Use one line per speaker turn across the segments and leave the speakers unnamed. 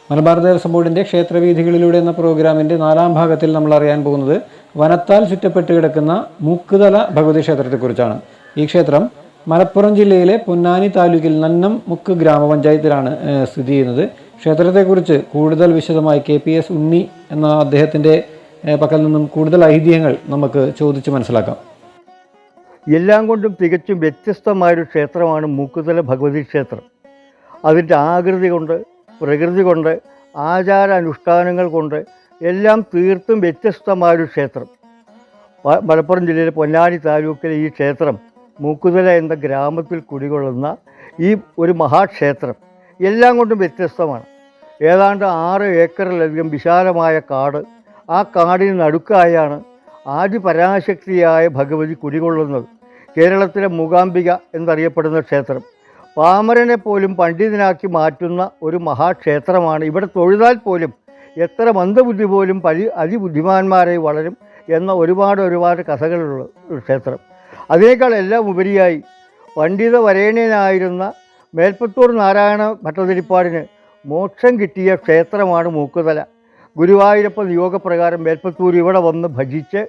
മലബാർ ദേവസ്വം ബോർഡിൻ്റെ ക്ഷേത്രവീഥികളിലൂടെ എന്ന പ്രോഗ്രാമിൻ്റെ 4ാം ഭാഗത്തിൽ നമ്മൾ അറിയാൻ പോകുന്നത് വനത്താൽ ചുറ്റപ്പെട്ട് കിടക്കുന്ന മൂക്കുതല ഭഗവതി ക്ഷേത്രത്തെക്കുറിച്ചാണ്. ഈ ക്ഷേത്രം മലപ്പുറം ജില്ലയിലെ പൊന്നാനി താലൂക്കിൽ നന്നം മുക്ക് ഗ്രാമപഞ്ചായത്തിലാണ് സ്ഥിതി ചെയ്യുന്നത്. ക്ഷേത്രത്തെക്കുറിച്ച് കൂടുതൽ വിശദമായി KPS ഉണ്ണി എന്ന അദ്ദേഹത്തിൻ്റെ പക്കൽ നിന്നും കൂടുതൽ ഐതിഹ്യങ്ങൾ നമുക്ക് ചോദിച്ച് മനസ്സിലാക്കാം.
എല്ലാം കൊണ്ടും തികച്ചും വ്യത്യസ്തമായൊരു ക്ഷേത്രമാണ് മൂക്കുതല ഭഗവതി ക്ഷേത്രം. അതിൻ്റെ ആകൃതി കൊണ്ട്, പ്രകൃതി കൊണ്ട്, ആചാരാനുഷ്ഠാനങ്ങൾ കൊണ്ട് എല്ലാം തീർത്തും വ്യത്യസ്തമായൊരു ക്ഷേത്രം. മലപ്പുറം ജില്ലയിലെ പൊന്നാനി താലൂക്കിലെ ഈ ക്ഷേത്രം മൂക്കുതല എന്ന ഗ്രാമത്തിൽ കുടികൊള്ളുന്ന ഈ ഒരു മഹാക്ഷേത്രം എല്ലാം കൊണ്ടും വ്യത്യസ്തമാണ്. ഏതാണ്ട് 6 ഏക്കറിലധികം വിശാലമായ കാട്, ആ കാടിന് നടുക്കായാണ് ആദിപരാശക്തിയായ ഭഗവതി കുടികൊള്ളുന്നത്. കേരളത്തിലെ മൂകാംബിക എന്നറിയപ്പെടുന്ന ക്ഷേത്രം. പാമരനെ പോലും പണ്ഡിതനാക്കി മാറ്റുന്ന ഒരു മഹാക്ഷേത്രമാണ്. ഇവിടെ തൊഴുതാൽ പോലും എത്ര മന്ദബുദ്ധി പോലും അതിബുദ്ധിമാന്മാരായി വളരും എന്ന ഒരുപാട് കഥകളുള്ള ഒരു ക്ഷേത്രം. അതിനേക്കാൾ എല്ലാം ഉപരിയായി പണ്ഡിത വരേണ്യനായിരുന്ന മേൽപ്പത്തൂർ നാരായണ ഭട്ടതിരിപ്പാടിന് മോക്ഷം കിട്ടിയ ക്ഷേത്രമാണ് മൂക്കുതല. ഗുരുവായൂരപ്പ നിയോഗപ്രകാരം മേൽപ്പത്തൂർ ഇവിടെ വന്ന് ഭജിച്ച്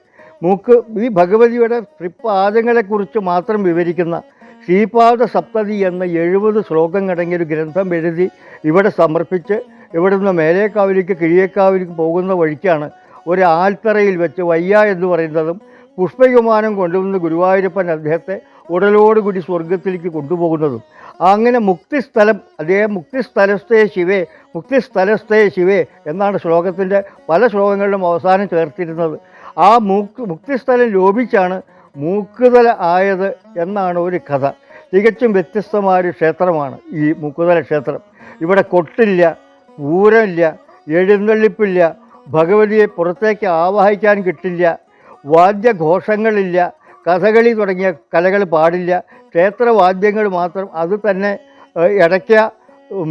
ഈ ഭഗവതിയുടെ തൃപ്പാദങ്ങളെക്കുറിച്ച് മാത്രം വിവരിക്കുന്ന ശ്രീപാദ സപ്തതി എന്ന 70 ശ്ലോകങ്ങളടങ്ങിയൊരു ഗ്രന്ഥം എഴുതി ഇവിടെ സമർപ്പിച്ച് ഇവിടുന്ന് മേലേക്കാവിലേക്ക് കിഴിയേക്കാവിലേക്ക് പോകുന്ന വഴിക്കാണ് ഒരു ആൽത്തറയിൽ വെച്ച് വയ്യ എന്ന് പറയുന്നതും പുഷ്പവിമാനം കൊണ്ടുവന്ന് ഗുരുവായൂരപ്പൻ അദ്ദേഹത്തെ ഉടലോടുകൂടി സ്വർഗത്തിലേക്ക് കൊണ്ടുപോകുന്നതും. അങ്ങനെ മുക്തിസ്ഥലം, അദ്ദേഹം മുക്തിസ്ഥലസ്ഥേ ശിവേ എന്നാണ് ശ്ലോകത്തിൻ്റെ പല ശ്ലോകങ്ങളിലും അവസാനം ചേർത്തിരുന്നത്. ആ മുക്തിസ്ഥലം ലോപിച്ചാണ് മൂക്കുതല ആയത് എന്നാണ് ഒരു കഥ. തികച്ചും വ്യത്യസ്തമായൊരു ക്ഷേത്രമാണ് ഈ മൂക്കുതല ക്ഷേത്രം. ഇവിടെ കൊട്ടില്ല, പൂരമില്ല, എഴുന്നള്ളിപ്പില്ല, ഭഗവതിയെ പുറത്തേക്ക് ആവാഹിക്കാൻ കിട്ടില്ല, വാദ്യഘോഷങ്ങളില്ല, കഥകളി തുടങ്ങിയ കലകൾ പാടില്ല, ക്ഷേത്രവാദ്യങ്ങൾ മാത്രം. അത് തന്നെ ഇടയ്ക്ക,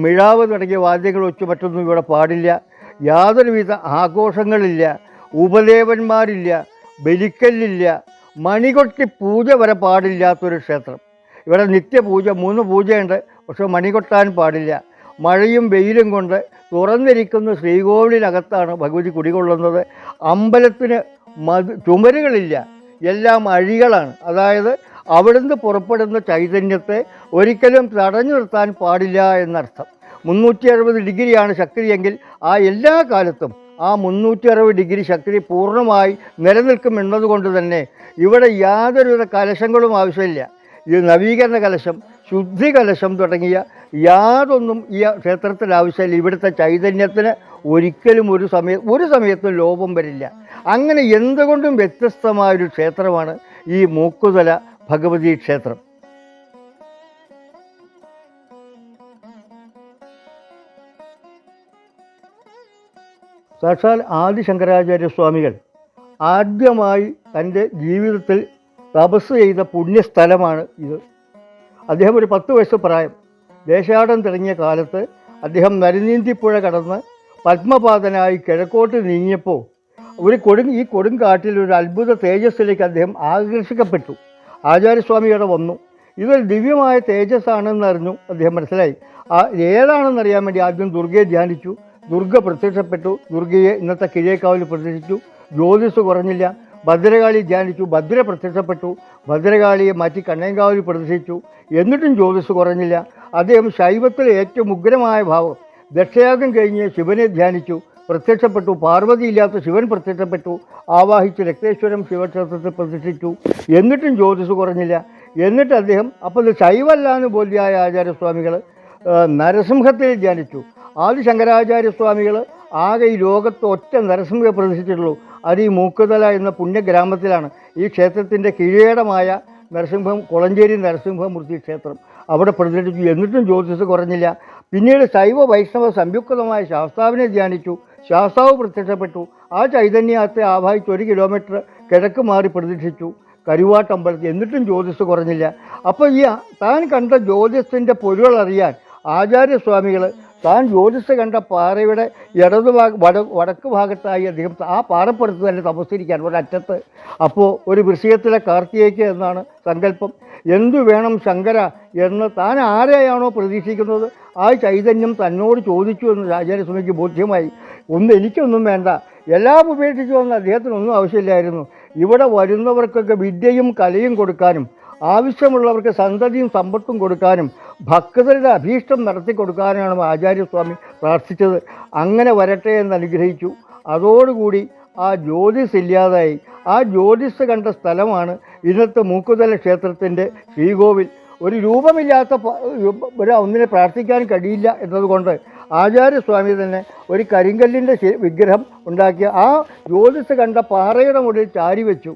മിഴാവ് തുടങ്ങിയ വാദ്യങ്ങൾ വെച്ച് മറ്റൊന്നും ഇവിടെ പാടില്ല. യാതൊരുവിധ ആഘോഷങ്ങളില്ല, ഉപദേവന്മാരില്ല, ബലിക്കല്ലില്ല, മണികൊട്ടി പൂജ വരെ പാടില്ലാത്തൊരു ക്ഷേത്രം. ഇവിടെ നിത്യപൂജ 3 പൂജയുണ്ട്, പക്ഷെ മണികൊട്ടാൻ പാടില്ല. മഴയും വെയിലും കൊണ്ട് തുറന്നിരിക്കുന്ന ശ്രീകോവിലിനകത്താണ് ഭഗവതി കുടികൊള്ളുന്നത്. അമ്പലത്തിന് ചുമരുകളില്ല, എല്ലാം അഴികളാണ്. അതായത് അവിടുന്ന് പുറപ്പെടുന്ന ചൈതന്യത്തെ ഒരിക്കലും തടഞ്ഞു നിർത്താൻ പാടില്ല എന്നർത്ഥം. 360 ഡിഗ്രിയാണ് ശക്തിയെങ്കിൽ ആ എല്ലാ കാലത്തും ആ 360 ഡിഗ്രി ശക്തി പൂർണ്ണമായി നിലനിൽക്കും എന്നതുകൊണ്ട് തന്നെ ഇവിടെ യാതൊരുവിധ കലശങ്ങളും ആവശ്യമില്ല. ഈ നവീകരണ കലശം, ശുദ്ധി കലശം തുടങ്ങിയ യാതൊന്നും ഈ ക്ഷേത്രത്തിൽ ആവശ്യമില്ല. ഇവിടുത്തെ ചൈതന്യത്തിന് ഒരിക്കലും ഒരു സമയത്തും ലോപം വരില്ല. അങ്ങനെ എന്തുകൊണ്ടും വ്യത്യസ്തമായൊരു ക്ഷേത്രമാണ് ഈ മൂക്കുതല ഭഗവതി ക്ഷേത്രം. സാക്ഷാൽ ആദിശങ്കരാചാര്യസ്വാമികൾ ആദ്യമായി തൻ്റെ ജീവിതത്തിൽ തപസ് ചെയ്ത പുണ്യസ്ഥലമാണ് ഇത്. അദ്ദേഹം ഒരു 10 വയസ്സ് പ്രായം, ദേശാടനം തുടങ്ങിയ കാലത്ത് അദ്ദേഹം നരനീന്തിപ്പുഴ കടന്ന് പത്മപാതനായി കിഴക്കോട്ട് നീങ്ങിയപ്പോൾ ഈ കൊടുങ്കാട്ടിൽ ഒരു അത്ഭുത തേജസ്സിലേക്ക് അദ്ദേഹം ആകർഷിക്കപ്പെട്ടു. ആചാര്യസ്വാമിയുടെ വന്നു. ഇതൊരു ദിവ്യമായ തേജസ്സാണെന്നറിഞ്ഞു. അദ്ദേഹം മനസ്സിലായി. ഏതാണെന്നറിയാൻ വേണ്ടി ആദ്യം ദുർഗയെ ധ്യാനിച്ചു. ദുർഗ പ്രത്യക്ഷപ്പെട്ടു. ദുർഗയെ ഇന്നത്തെ കിഴേക്കാവിൽ പ്രതിഷ്ഠിച്ചു. ജ്യോതിസ് കുറഞ്ഞില്ല. ഭദ്രകാളി ധ്യാനിച്ചു. ഭദ്ര പ്രത്യക്ഷപ്പെട്ടു. ഭദ്രകാളിയെ മാറ്റി കണ്ണേങ്കാവിൽ പ്രതിഷ്ഠിച്ചു. എന്നിട്ടും ജ്യോതിസ് കുറഞ്ഞില്ല. അദ്ദേഹം ശൈവത്തിലെ ഏറ്റവും ഉഗ്രമായ ഭാവം ദക്ഷയാഗം കഴിഞ്ഞ് ശിവനെ ധ്യാനിച്ചു. പ്രത്യക്ഷപ്പെട്ടു. പാർവതിയില്ലാത്ത ശിവൻ പ്രത്യക്ഷപ്പെട്ടു. ആവാഹിച്ച് രക്തേശ്വരം ശിവക്ഷേത്രത്തിൽ പ്രതിഷ്ഠിച്ചു. എന്നിട്ടും ജ്യോതിസ് കുറഞ്ഞില്ല. എന്നിട്ട് അദ്ദേഹം അപ്പോൾ ഇത് ശൈവല്ല എന്ന് ബോധ്യമായ ആചാര്യസ്വാമികൾ നരസിംഹത്തിൽ ധ്യാനിച്ചു. ആദിശങ്കരാചാര്യസ്വാമികൾ ആകെ ഈ ലോകത്ത് ഒറ്റ നരസിംഹയെ പ്രതിഷ്ഠിച്ചിട്ടുള്ളൂ. അത് ഈ മൂക്കുതല എന്ന പുണ്യഗ്രാമത്തിലാണ്. ഈ ക്ഷേത്രത്തിൻ്റെ കീഴേടമായ നരസിംഹം, കുളഞ്ചേരി നരസിംഹമൂർത്തി ക്ഷേത്രം, അവിടെ പ്രതിഷ്ഠിച്ചു. എന്നിട്ടും ജ്യോതിസ് കുറഞ്ഞില്ല. പിന്നീട് ശൈവ വൈഷ്ണവ സംയുക്തമായ ശാസ്താവിനെ ധ്യാനിച്ചു. ശാസ്താവ് പ്രത്യക്ഷപ്പെട്ടു. ആ ചൈതന്യത്തെ ആവാഹിച്ച് 1 കിലോമീറ്റർ കിഴക്ക് മാറി പ്രതിഷ്ഠിച്ചു കരുവാട്ടമ്പലത്തിൽ. എന്നിട്ടും ജ്യോതിസ് കുറഞ്ഞില്ല. അപ്പോൾ ഈ താൻ കണ്ട ജ്യോതിസിൻ്റെ പൊരുളറിയാൻ ആചാര്യസ്വാമികൾ താൻ ജ്യോതിസ് കണ്ട പാറയുടെ വടക്ക് ഭാഗത്തായി അദ്ദേഹം ആ പാറപ്പുറത്ത് തന്നെ തപസ്സിരിക്കാൻ ഒരറ്റത്ത്. അപ്പോൾ ഒരു വൃശ്ചികത്തിലെ കാർത്തികയ്ക്ക് എന്നാണ് സങ്കല്പം. എന്തു വേണം ശങ്കര എന്ന് താൻ ആരെയാണോ പ്രതീക്ഷിക്കുന്നത് ആ ചൈതന്യം തന്നോട് ചോദിച്ചു എന്ന് ആചാര്യസ്വാമിക്ക് ബോധ്യമായി. എനിക്കൊന്നും വേണ്ട, എല്ലാം ഉപേക്ഷിച്ചു വന്ന അദ്ദേഹത്തിനൊന്നും ആവശ്യമില്ലായിരുന്നു. ഇവിടെ വരുന്നവർക്കൊക്കെ വിദ്യയും കലയും കൊടുക്കാനും ആവശ്യമുള്ളവർക്ക് സന്തതിയും സമ്പത്തും കൊടുക്കാനും ഭക്തരുടെ അഭീഷ്ടം നടത്തി കൊടുക്കാനാണ് ആചാര്യസ്വാമി പ്രാർത്ഥിച്ചത്. അങ്ങനെ വരട്ടെ എന്ന് അനുഗ്രഹിച്ചു. അതോടുകൂടി ആ ജ്യോതിസ് ഇല്ലാതായി. ആ ജ്യോതിസ് കണ്ട സ്ഥലമാണ് ഇന്നത്തെ മൂക്കുതല ക്ഷേത്രത്തിൻ്റെ ശ്രീകോവിൽ. ഒരു രൂപമില്ലാത്ത ഒന്നിനെ പ്രാർത്ഥിക്കാൻ കഴിയില്ല എന്നതുകൊണ്ട് ആചാര്യസ്വാമി തന്നെ ഒരു കരിങ്കല്ലിൻ്റെ വിഗ്രഹം ഉണ്ടാക്കിയ ആ ജ്യോതിസ് കണ്ട പാറയുടെ മുകളിൽ ചാരി വെച്ചു.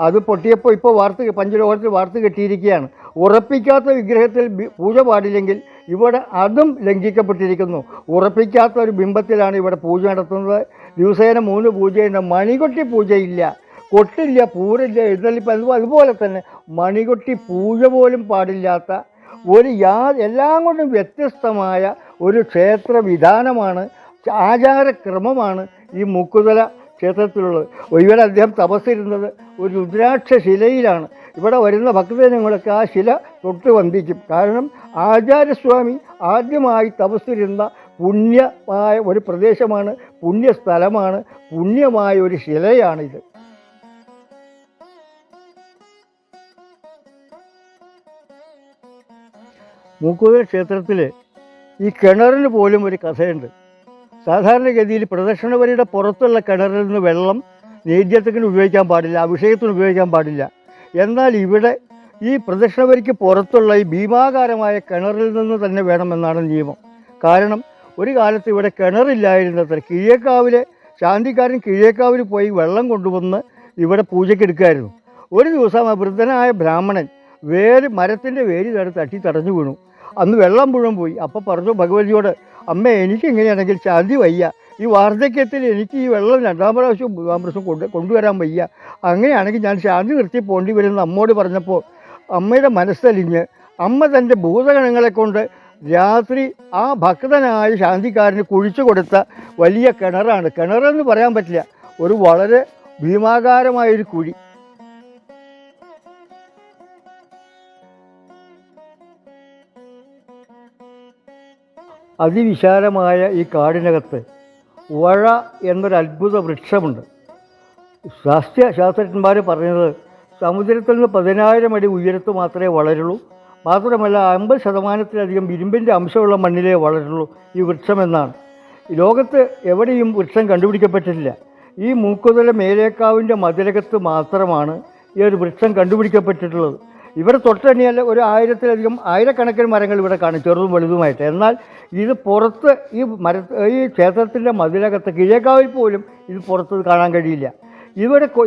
അത് പൊട്ടിയപ്പോൾ ഇപ്പോൾ പഞ്ചലോഹത്തിൽ വാർത്ത് കെട്ടിയിരിക്കുകയാണ്. ഉറപ്പിക്കാത്ത വിഗ്രഹത്തിൽ പൂജ പാടില്ലെങ്കിൽ ഇവിടെ അതും ലംഘിക്കപ്പെട്ടിരിക്കുന്നു. ഉറപ്പിക്കാത്ത ഒരു ബിംബത്തിലാണ് ഇവിടെ പൂജ നടത്തുന്നത്. ദിവസേന 3 പൂജയുണ്ട്. മണികൊട്ടി പൂജയില്ല, കൊട്ടില്ല, പൂരില്ല, എഴുന്നള്ളിപ്പ്. അതുപോലെ തന്നെ മണികൊട്ടി പൂജ പോലും പാടില്ലാത്ത എല്ലാം കൊണ്ടും വ്യത്യസ്തമായ ഒരു ക്ഷേത്ര വിധാനമാണ്, ആചാരക്രമമാണ് ഈ മൂക്കുതല ക്ഷേത്രത്തിലുള്ളത്. ഇവിടെ അദ്ദേഹം തപസ്സിരുന്നത് ഒരു രുദ്രാക്ഷ ശിലയിലാണ്. ഇവിടെ വരുന്ന ഭക്തജനങ്ങളൊക്കെ ആ ശില തൊട്ട് വന്ദിക്കും. കാരണം ആചാര്യസ്വാമി ആദ്യമായി തപസ്സിരുന്ന പുണ്യമായ ഒരു പ്രദേശമാണ്, പുണ്യസ്ഥലമാണ്, പുണ്യമായ ഒരു ശിലയാണിത്. മൂക്കുതല ക്ഷേത്രത്തിൽ ഈ കിണറിന് പോലും ഒരു കഥയുണ്ട്. സാധാരണഗതിയിൽ പ്രദക്ഷിണവരിയുടെ പുറത്തുള്ള കിണറിൽ നിന്ന് വെള്ളം നേദ്യത്തിന് ഉപയോഗിക്കാൻ പാടില്ല, അഭിഷേകത്തിന് ഉപയോഗിക്കാൻ പാടില്ല. എന്നാൽ ഇവിടെ ഈ പ്രദക്ഷിണവരിക്ക് പുറത്തുള്ള ഈ ഭീമാകാരമായ കിണറിൽ നിന്ന് തന്നെ വേണമെന്നാണ് നിയമം. കാരണം ഒരു കാലത്ത് ഇവിടെ കിണറില്ലായിരുന്നത്ര. കിഴേക്കാവിലെ ശാന്തിക്കാരൻ കിഴേക്കാവിൽ പോയി വെള്ളം കൊണ്ടുവന്ന് ഇവിടെ പൂജയ്ക്കെടുക്കുമായിരുന്നു. ഒരു ദിവസം ആ വൃദ്ധനായ ബ്രാഹ്മണൻ മരത്തിൻ്റെ വേര് തട്ടി തടഞ്ഞു വീണു. അന്ന് വെള്ളം മുഴുവൻ പോയി. അപ്പോൾ പറഞ്ഞു ഭഗവതിയോട്, അമ്മേ, എനിക്കിങ്ങനെയാണെങ്കിൽ ശാന്തി വയ്യ, ഈ വാർദ്ധക്യത്തിൽ എനിക്ക് ഈ വെള്ളം 2ാം പ്രാവശ്യം കൊണ്ടുവരാൻ വയ്യ, അങ്ങനെയാണെങ്കിൽ ഞാൻ ശാന്തി നിർത്തി പോണ്ടി വരുമെന്ന് അമ്മോട് പറഞ്ഞപ്പോൾ അമ്മയുടെ മനസ്സലിഞ്ഞ് അമ്മ തൻ്റെ ഭൂതഗണങ്ങളെ കൊണ്ട് രാത്രി ആ ഭക്തനായ ശാന്തിക്കാരന് കുഴിച്ചു കൊടുത്ത വലിയ കിണറാണ്. കിണറെന്ന് പറയാൻ പറ്റില്ല, ഒരു വളരെ ഭീമാകാരമായൊരു കുഴി. അതിവിശാലമായ ഈ കാടിനകത്ത് വഴ എന്നൊരു അത്ഭുത വൃക്ഷമുണ്ട്. ശാസ്ത്രജ്ഞന്മാർ പറയുന്നത് സമുദ്രത്തിൽ നിന്ന് 10,000 അടി ഉയരത്ത് മാത്രമേ വളരുള്ളൂ. മാത്രമല്ല 50% ഇരുമ്പിൻ്റെ അംശമുള്ള മണ്ണിലേ വളരുള്ളൂ ഈ വൃക്ഷമെന്നാണ്. ലോകത്ത് എവിടെയും വൃക്ഷം കണ്ടുപിടിക്കപ്പെട്ടിട്ടില്ല. ഈ മൂക്കുതല മേലേക്കാവിൻ്റെ മതിലകത്ത് മാത്രമാണ് ഈ ഒരു വൃക്ഷം കണ്ടുപിടിക്കപ്പെട്ടിട്ടുള്ളത്. ഇവിടെ തൊട്ടണിയല്ല ഒരു 1000-ലധികം ആയിരക്കണക്കിന് മരങ്ങൾ ഇവിടെ കാണും, ചെറുതും വലുതുമായിട്ട്. എന്നാൽ ഇത് പുറത്ത് ഈ ക്ഷേത്രത്തിൻ്റെ മതിലകത്ത് കിഴക്കാവിൽ പോലും ഇത് പുറത്ത് കാണാൻ കഴിയില്ല.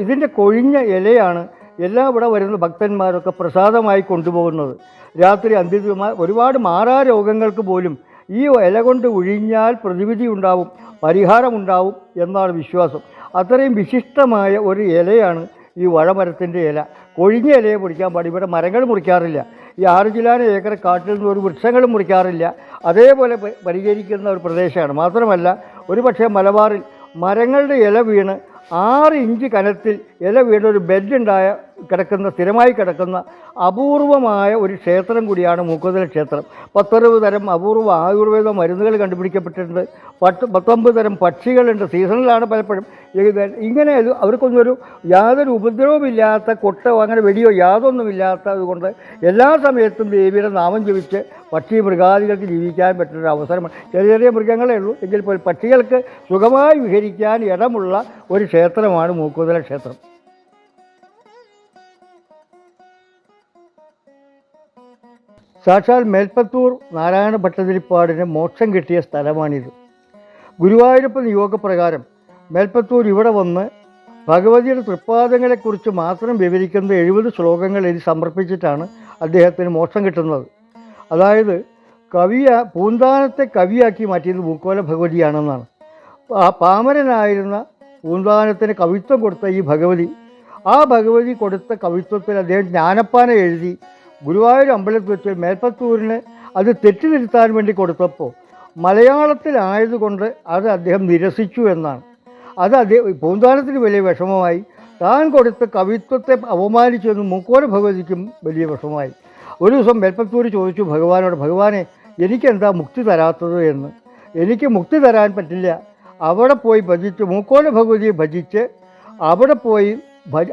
ഇതിൻ്റെ കൊഴിഞ്ഞ ഇലയാണ് ഇവിടെ വരുന്ന ഭക്തന്മാരൊക്കെ പ്രസാദമായി കൊണ്ടുപോകുന്നത്. രാത്രി അന്ത്യമായി ഒരുപാട് മാറാരോഗങ്ങൾക്ക് പോലും ഈ ഇല കൊണ്ട് ഒഴിഞ്ഞാൽ പ്രതിവിധി ഉണ്ടാവും, പരിഹാരമുണ്ടാവും എന്നാണ് വിശ്വാസം. അത്രയും വിശിഷ്ടമായ ഒരു ഇലയാണ് ഈ വഴമരത്തിൻ്റെ ഇല. കൊഴിഞ്ഞ ഇലയെ മുറിക്കാൻ പാടില്ല. ഇവിടെ മരങ്ങൾ മുറിക്കാറില്ല. ഈ 6 ചില്ലാന ഏക്കർ കാട്ടിൽ നിന്ന് ഒരു വൃക്ഷങ്ങളും മുറിക്കാറില്ല. അതേപോലെ പരിചരിക്കുന്ന ഒരു പ്രദേശമാണ്. മാത്രമല്ല ഒരുപക്ഷെ മലബാറിൽ മരങ്ങളുടെ ഇല വീണ് 6 ഇഞ്ച് കനത്തിൽ ഇല വീണ് ഒരു ബെഡുണ്ടായ സ്ഥിരമായി കിടക്കുന്ന അപൂർവമായ ഒരു ക്ഷേത്രം കൂടിയാണ് മൂക്കുതല ക്ഷേത്രം. 10-60 തരം അപൂർവ ആയുർവേദ മരുന്നുകൾ കണ്ടുപിടിക്കപ്പെട്ടിട്ടുണ്ട്. 19 തരം പക്ഷികളുണ്ട്. സീസണിലാണ് പലപ്പോഴും. ഇങ്ങനെ അവർക്കൊന്നൊരു യാതൊരു ഉപദ്രവമില്ലാത്ത കൊട്ടോ അങ്ങനെ വെടിയോ യാതൊന്നുമില്ലാത്തത് കൊണ്ട് എല്ലാ സമയത്തും ദേവിയുടെ നാമം ജപിച്ച് പക്ഷി മൃഗാദികൾക്ക് ജീവിക്കാൻ പറ്റുന്നൊരു അവസരമാണ്. ചെറിയ മൃഗങ്ങളേ ഉള്ളൂ, എങ്കിൽ പോലും പക്ഷികൾക്ക് സുഖമായി വിഹരിക്കാൻ ഇടമുള്ള ഒരു ക്ഷേത്രമാണ് മൂക്കുതല ക്ഷേത്രം. സാക്ഷാൽ മേൽപ്പത്തൂർ നാരായണ ഭട്ടതിരിപ്പാടിന് മോക്ഷം കിട്ടിയ സ്ഥലമാണിത്. ഗുരുവായൂരപ്പ നിയോഗപ്രകാരം മേൽപ്പത്തൂർ ഇവിടെ വന്ന് ഭഗവതിയുടെ തൃപ്പാദങ്ങളെക്കുറിച്ച് മാത്രം വിവരിക്കുന്ന 70 ശ്ലോകങ്ങൾ ഇത് സമർപ്പിച്ചിട്ടാണ് അദ്ദേഹത്തിന് മോക്ഷം കിട്ടുന്നത്. അതായത് പൂന്താനത്തെ കവിയാക്കി മാറ്റിയത് മൂക്കോല ഭഗവതിയാണെന്നാണ്. പാമരനായിരുന്ന പൂന്താനത്തിന് കവിത്വം കൊടുത്ത ഈ ഭഗവതി, ആ ഭഗവതി കൊടുത്ത കവിത്വത്തിൽ അദ്ദേഹം ജ്ഞാനപ്പാന എഴുതി ഗുരുവായൂർ അമ്പലത്തിൽ വെച്ച് മേൽപ്പത്തൂരിന് അത് തെറ്റിതിരുത്താൻ വേണ്ടി കൊടുത്തപ്പോൾ മലയാളത്തിലായതുകൊണ്ട് അത് അദ്ദേഹം നിരസിച്ചു എന്നാണ്. പൂന്താനത്തിന് വലിയ വിഷമമായി. താൻ കൊടുത്ത കവിത്വത്തെ അവമാനിച്ചെന്ന് മൂക്കോല ഭഗവതിക്കും വലിയ വിഷമമായി. ഒരു ദിവസം മേൽപ്പത്തൂർ ചോദിച്ചു ഭഗവാനോട്, ഭഗവാനെ എനിക്കെന്താ മുക്തി തരാത്തത് എന്ന്. എനിക്ക് മുക്തി തരാൻ പറ്റില്ല, അവിടെ പോയി ഭജിച്ച് മൂക്കോല ഭഗവതിയെ ഭജിച്ച് അവിടെ പോയി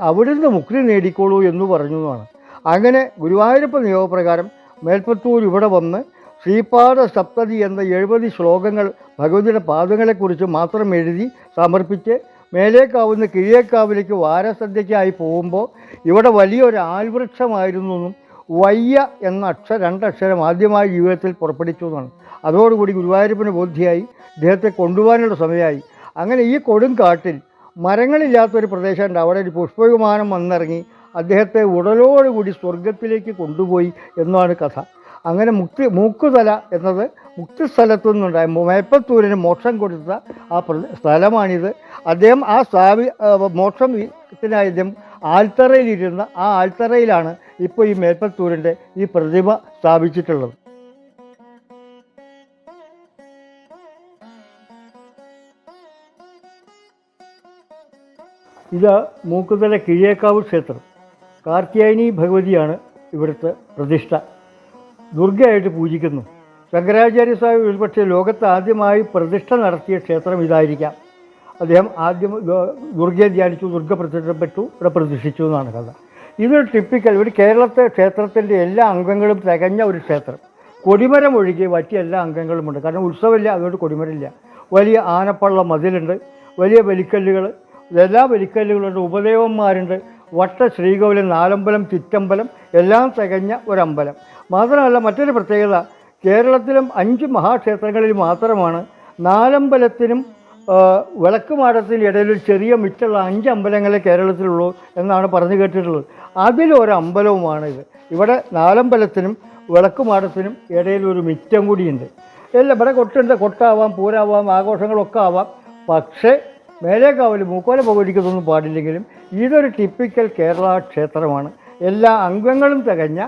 അവിടുന്ന് മുക്തി നേടിക്കോളൂ എന്ന് പറഞ്ഞു എന്നാണ്. അങ്ങനെ ഗുരുവായൂരപ്പ നിയോഗപ്രകാരം മേൽപ്പത്തൂർ ഇവിടെ വന്ന് ശ്രീപാദ സപ്തതി എന്ന 70 ശ്ലോകങ്ങൾ ഭഗവതിയുടെ പാദങ്ങളെക്കുറിച്ച് മാത്രം എഴുതി സമർപ്പിച്ച് മേലേക്കാവുന്ന കിഴേക്കാവിലേക്ക് വാരസദ്യയ്ക്കായി പോകുമ്പോൾ ഇവിടെ വലിയൊരു ആൽവൃക്ഷമായിരുന്നു എന്നും വയ്യ എന്ന 2 അക്ഷരം ആദ്യമായി ജീവിതത്തിൽ പുറപ്പെടുവിച്ചു എന്നാണ്. അതോടുകൂടി ഗുരുവായൂരപ്പന് ബോധ്യമായി ഇദ്ദേഹത്തെ കൊണ്ടുപോകാനുള്ള സമയമായി. അങ്ങനെ ഈ കൊടുങ്കാട്ടിൽ മരങ്ങളില്ലാത്തൊരു പ്രദേശമുണ്ട്, അവിടെ ഒരു പുഷ്പവിമാനം വന്നിറങ്ങി അദ്ദേഹത്തെ ഉടലോടുകൂടി സ്വർഗത്തിലേക്ക് കൊണ്ടുപോയി എന്നാണ് കഥ. അങ്ങനെ മൂക്കുതല എന്നത് മുക്തിസ്ഥലത്തു നിന്നുണ്ടായ മേൽപ്പത്തൂരിന് മോക്ഷം കൊടുത്ത ആ സ്ഥലമാണിത്. അദ്ദേഹം ആ മോക്ഷത്തിനായി അദ്ദേഹം ആൽത്തറയിലിരുന്ന ആ ആൽത്തറയിലാണ് ഇപ്പോൾ ഈ മേൽപ്പത്തൂരിൻ്റെ ഈ പ്രതിമ സ്ഥാപിച്ചിട്ടുള്ളത്. ഇത് മൂക്കുതല കിഴേക്കാവ് ക്ഷേത്രം. കാർത്യായനി ഭഗവതിയാണ് ഇവിടുത്തെ പ്രതിഷ്ഠ. ദുർഗയായിട്ട് പൂജിക്കുന്നു. ശങ്കരാചാര്യ സ്വാമി ഒരുപക്ഷെ ലോകത്ത് ആദ്യമായി പ്രതിഷ്ഠ നടത്തിയ ക്ഷേത്രം ഇതായിരിക്കാം. അദ്ദേഹം ആദ്യം ദുർഗയെ ധ്യാനിച്ചു, ദുർഗ പ്രത്യക്ഷപ്പെട്ടു, ഇവിടെ പ്രതിഷ്ഠിച്ചു എന്നാണ് കഥ. ഇതൊരു ടിപ്പിക്കൽ ഒരു കേരളത്തെ ക്ഷേത്രത്തിൻ്റെ എല്ലാ അംഗങ്ങളും തികഞ്ഞ ഒരു ക്ഷേത്രം. കൊടിമരം ഒഴികെ മറ്റ് എല്ലാ അംഗങ്ങളുമുണ്ട്. കാരണം ഉത്സവമില്ല, അതുകൊണ്ട് കൊടിമരമില്ല. വലിയ ആനപ്പള്ള മതിലുണ്ട്, വലിയ ബലിക്കല്ലുകൾ, എല്ലാ ബലിക്കല്ലുകളുണ്ട്, ഉപദേവന്മാരുണ്ട്, വട്ട ശ്രീകോവിലം, നാലമ്പലം, ചുറ്റമ്പലം എല്ലാം തികഞ്ഞ ഒരമ്പലം. മാത്രമല്ല മറ്റൊരു പ്രത്യേകത, കേരളത്തിലും 5 മഹാക്ഷേത്രങ്ങളിൽ മാത്രമാണ് നാലമ്പലത്തിനും വിളക്കുമാടത്തിനും ഇടയിലൊരു ചെറിയ മിറ്റുള്ള 5 അമ്പലങ്ങളെ കേരളത്തിലുള്ളൂ എന്നാണ് പറഞ്ഞു കേട്ടിട്ടുള്ളത്. അതിലൊരമ്പലവുമാണ് ഇത്. ഇവിടെ നാലമ്പലത്തിനും വിളക്കുമാടത്തിനും ഇടയിലൊരു മിറ്റം കൂടിയുണ്ട്. എല്ലാം ഇവിടെ കൊട്ടാവാം, പൂരാവാം, ആഘോഷങ്ങളൊക്കെ ആവാം. പക്ഷേ മേലേക്കാവിൽ മൂക്കോല ഭഗവതിക്കൊന്നും പാടില്ലെങ്കിലും ഇതൊരു ടിപ്പിക്കൽ കേരള ക്ഷേത്രമാണ്. എല്ലാ അംഗങ്ങളും തികഞ്ഞ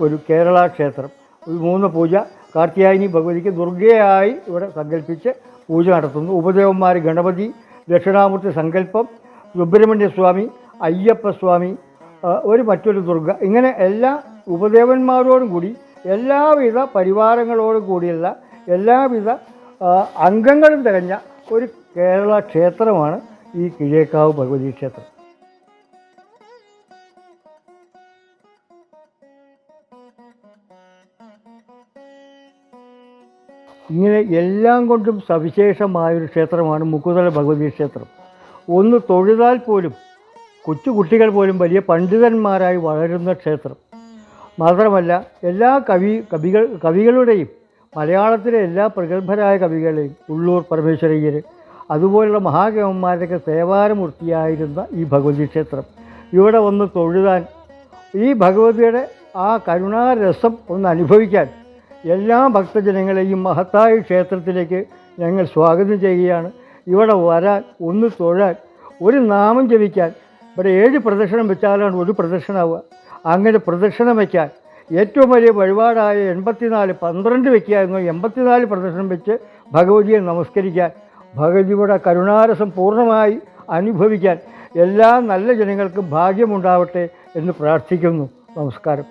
ഒരു കേരള ക്ഷേത്രം. 3 പൂജ കാർത്യായനി ഭഗവതിക്ക് ദുർഗയായി ഇവിടെ സങ്കല്പിച്ച് പൂജ നടത്തുന്നു. ഉപദേവന്മാർ ഗണപതി, ദക്ഷിണാമൂർത്തി സങ്കല്പം, സുബ്രഹ്മണ്യസ്വാമി, അയ്യപ്പസ്വാമി, മറ്റൊരു ദുർഗ, ഇങ്ങനെ എല്ലാ ഉപദേവന്മാരോടും കൂടി എല്ലാവിധ പരിവാരങ്ങളോടും കൂടിയുള്ള എല്ലാവിധ അംഗങ്ങളും തികഞ്ഞ ഒരു കേരള ക്ഷേത്രമാണ് ഈ കിഴേക്കാവ് ഭഗവതി ക്ഷേത്രം. ഇങ്ങനെ എല്ലാം കൊണ്ടും സവിശേഷമായൊരു ക്ഷേത്രമാണ് മുക്കുതല ഭഗവതി ക്ഷേത്രം. ഒന്ന് തൊഴുതാൽ പോലും കൊച്ചുകുട്ടികൾ പോലും വലിയ പണ്ഡിതന്മാരായി വളരുന്ന ക്ഷേത്രം. മാത്രമല്ല എല്ലാ കവികളുടെയും മലയാളത്തിലെ എല്ലാ പ്രഗത്ഭരായ കവികളെയും ഉള്ളൂർ പരമേശ്വരയ്യർ അതുപോലുള്ള മഹാകവന്മാരുടെയൊക്കെ തേവാരമൂർത്തിയായിരുന്ന ഈ ഭഗവതി ക്ഷേത്രം ഇവിടെ വന്ന് തൊഴുതാൻ, ഈ ഭഗവതിയുടെ ആ കരുണാരസം ഒന്ന് അനുഭവിക്കാൻ എല്ലാ ഭക്തജനങ്ങളെയും മഹത്തായ ക്ഷേത്രത്തിലേക്ക് ഞങ്ങൾ സ്വാഗതം ചെയ്യുകയാണ്. ഇവിടെ വരാൻ, ഒന്ന് തൊഴാൻ, ഒരു നാമം ജപിക്കാൻ. ഇവിടെ 7 പ്രദക്ഷിണം വെച്ചാലാണ് ഒരു പ്രദക്ഷിണമാവുക. അങ്ങനെ പ്രദക്ഷിണം വയ്ക്കാൻ ഏറ്റവും വലിയ വഴിപാടായ 84 12 വയ്ക്കുക എന്നോ 84 പ്രദക്ഷിണം വെച്ച് ഭഗവതിയെ നമസ്കരിക്കാൻ, ഭഗവതിയുടെ കരുണാരസം പൂർണ്ണമായി അനുഭവിക്കാൻ എല്ലാ നല്ല ജനങ്ങൾക്കും ഭാഗ്യമുണ്ടാവട്ടെ എന്ന് പ്രാർത്ഥിക്കുന്നു. നമസ്കാരം.